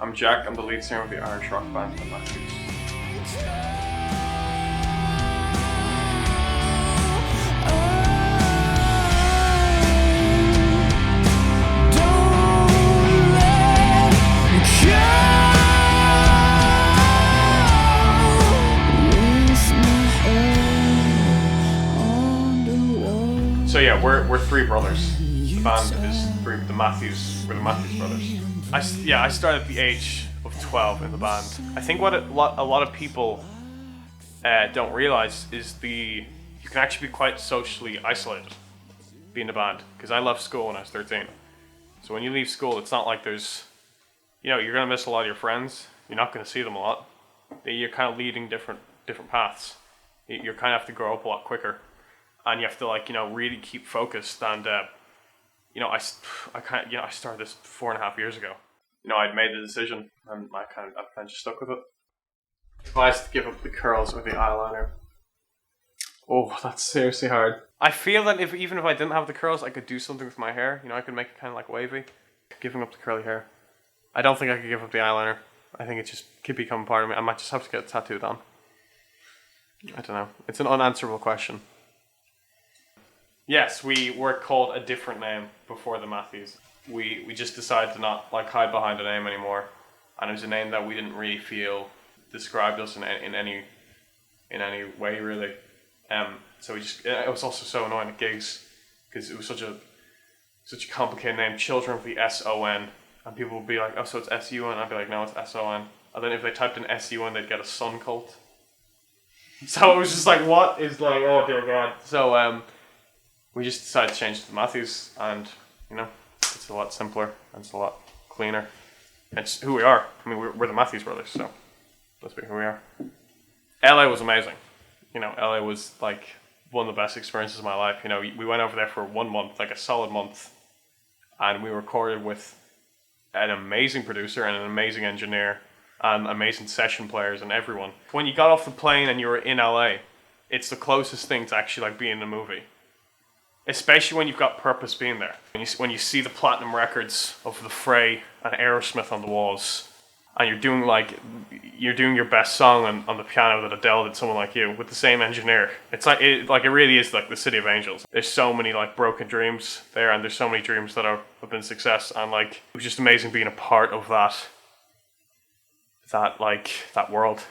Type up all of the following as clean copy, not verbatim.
I'm Jack, I'm the lead singer of the Irish rock band The Matthews. So yeah, we're three brothers. The band is the Matthews. We're the Matthews brothers. I started at the age of 12 in the band. I think what a lot of people don't realize is you can actually be quite socially isolated being in a band. Because I left school when I was 13. So when you leave school, it's not like there's, you're gonna miss a lot of your friends. You're not gonna see them a lot. You're kind of leading different paths. You kind of have to grow up a lot quicker. And you have to really keep focused. And I started this 4.5 years ago. I'd made the decision, and I kind of just stuck with it. If I was to give up the curls or the eyeliner, oh, that's seriously hard. I feel that even if I didn't have the curls, I could do something with my hair. I could make it kind of like wavy. Giving up the curly hair. I don't think I could give up the eyeliner. I think it just could become part of me. I might just have to get it tattooed on. I don't know. It's an unanswerable question. Yes, we were called a different name before the Matthews. We just decided to not hide behind a name anymore, and it was a name that we didn't really feel described us in any way really. So it was also so annoying at gigs because it was such a complicated name. Children of the S-O-N, and people would be like, oh, so it's S-U-N. I'd be like, no, it's S-O-N. And then if they typed in S-U-N, they'd get a sun cult. So it was just like, what is oh dear God. So we just decided to change it to Matthews, and it's a lot simpler and it's a lot cleaner. It's who we are. I mean, we're the Matthews brothers, so let's be who we are. LA was amazing. LA was one of the best experiences of my life. We went over there for 1 month, a solid month, and we recorded with an amazing producer and an amazing engineer and amazing session players and everyone. When you got off the plane and you were in LA, it's the closest thing to actually being in a movie. Especially when you've got purpose being there. When you see the platinum records of The Fray and Aerosmith on the walls, and you're doing your best song on the piano that Adele did, Someone Like You, with the same engineer. It really is like the city of angels. There's so many broken dreams there, and there's so many dreams that have been success, and it was just amazing being a part of that world.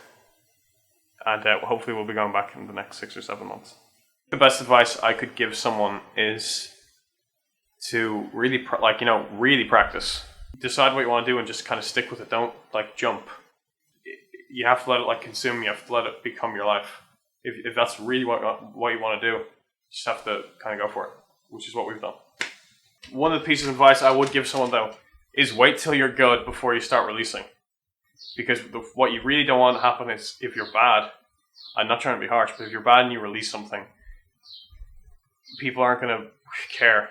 And hopefully we'll be going back in the next 6 or 7 months. The best advice I could give someone is to really, really practice. Decide what you want to do and just kind of stick with it. Don't jump. You have to let it consume you. You have to let it become your life. If that's really what you want to do, you just have to kind of go for it, which is what we've done. One of the pieces of advice I would give someone though is wait till you're good before you start releasing. Because what you really don't want to happen is if you're bad, I'm not trying to be harsh, but if you're bad and you release something, people aren't going to care.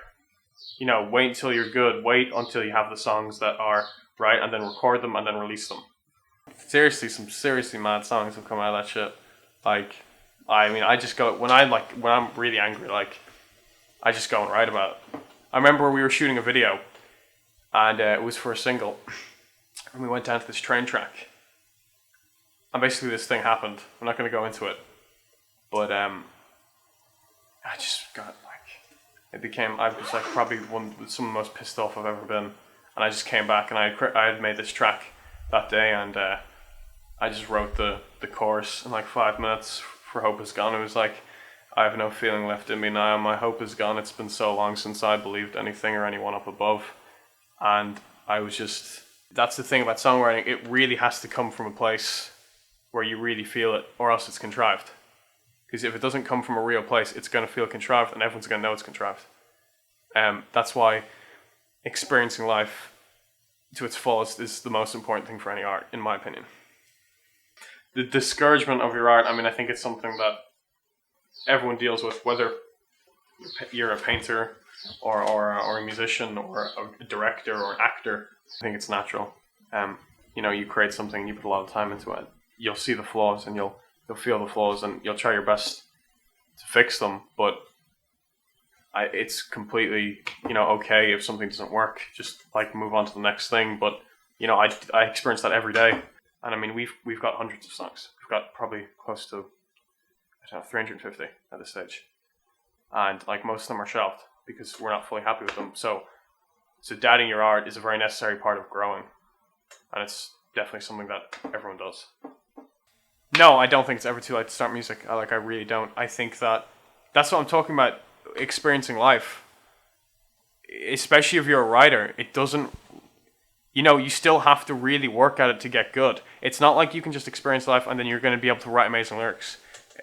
Wait until you're good. Wait until you have the songs that are right, and then record them and then release them. Seriously, some seriously mad songs have come out of that shit. I just go when I'm really angry. I just go and write about it. I remember we were shooting a video, and it was for a single, and we went down to this train track, and basically this thing happened. I'm not going to go into it, but I just got I was probably some of the most pissed off I've ever been, and I just came back and I had made this track that day, and I just wrote the chorus in 5 minutes for Hope Is Gone. It was I have no feeling left in me now, my hope is gone, it's been so long since I believed anything or anyone up above. And I was just, that's the thing about songwriting, it really has to come from a place where you really feel it, or else it's contrived. Because if it doesn't come from a real place, it's going to feel contrived, and everyone's going to know it's contrived. That's why experiencing life to its fullest is the most important thing for any art, in my opinion. The discouragement of your art, I think it's something that everyone deals with, whether you're a painter or a musician or a director or an actor. I think it's natural. You create something, you put a lot of time into it. You'll see the flaws and you'll feel the flaws and you'll try your best to fix them, but it's completely, okay if something doesn't work, just move on to the next thing. But You know, I experience that every day, and I mean we've got hundreds of songs. We've got probably close to, I don't know, 350 at this stage, and like most of them are shelved because we're not fully happy with them. So dating your art is a very necessary part of growing, and it's definitely something that everyone does. No, I don't think it's ever too late to start music. I really don't. I think that's what I'm talking about. Experiencing life, especially if you're a writer, it doesn't. You know, you still have to really work at it to get good. It's not like you can just experience life and then you're going to be able to write amazing lyrics.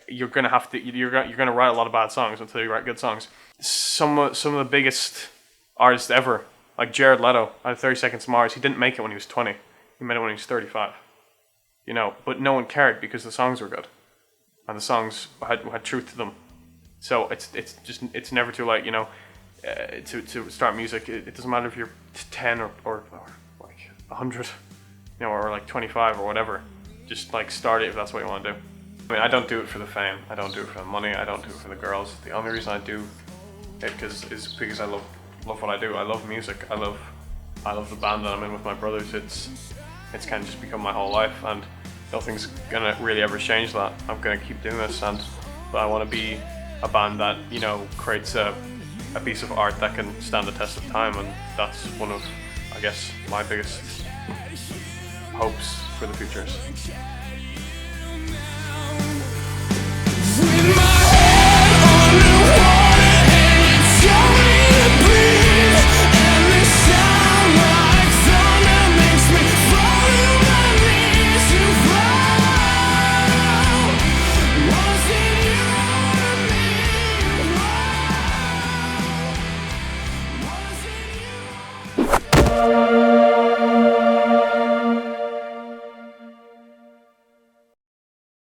You're going to have to. You're going to write a lot of bad songs until you write good songs. Some of the biggest artists ever, like Jared Leto, out of 30 Seconds to Mars, he didn't make it when he was 20. He made it when he was 35. You know, but no one cared because the songs were good, and the songs had truth to them. So it's never too late. You know, to start music. It doesn't matter if you're 10 or like 100, you know, or like 25 or whatever. Just like start it if that's what you want to do. I mean, I don't do it for the fame. I don't do it for the money. I don't do it for the girls. The only reason I do it is because I love what I do. I love music. I love the band that I'm in with my brothers. It's kind of just become my whole life, and nothing's gonna really ever change that. I'm gonna keep doing this, but I want to be a band that, you know, creates a piece of art that can stand the test of time, and that's one of, I guess, my biggest hopes for the future.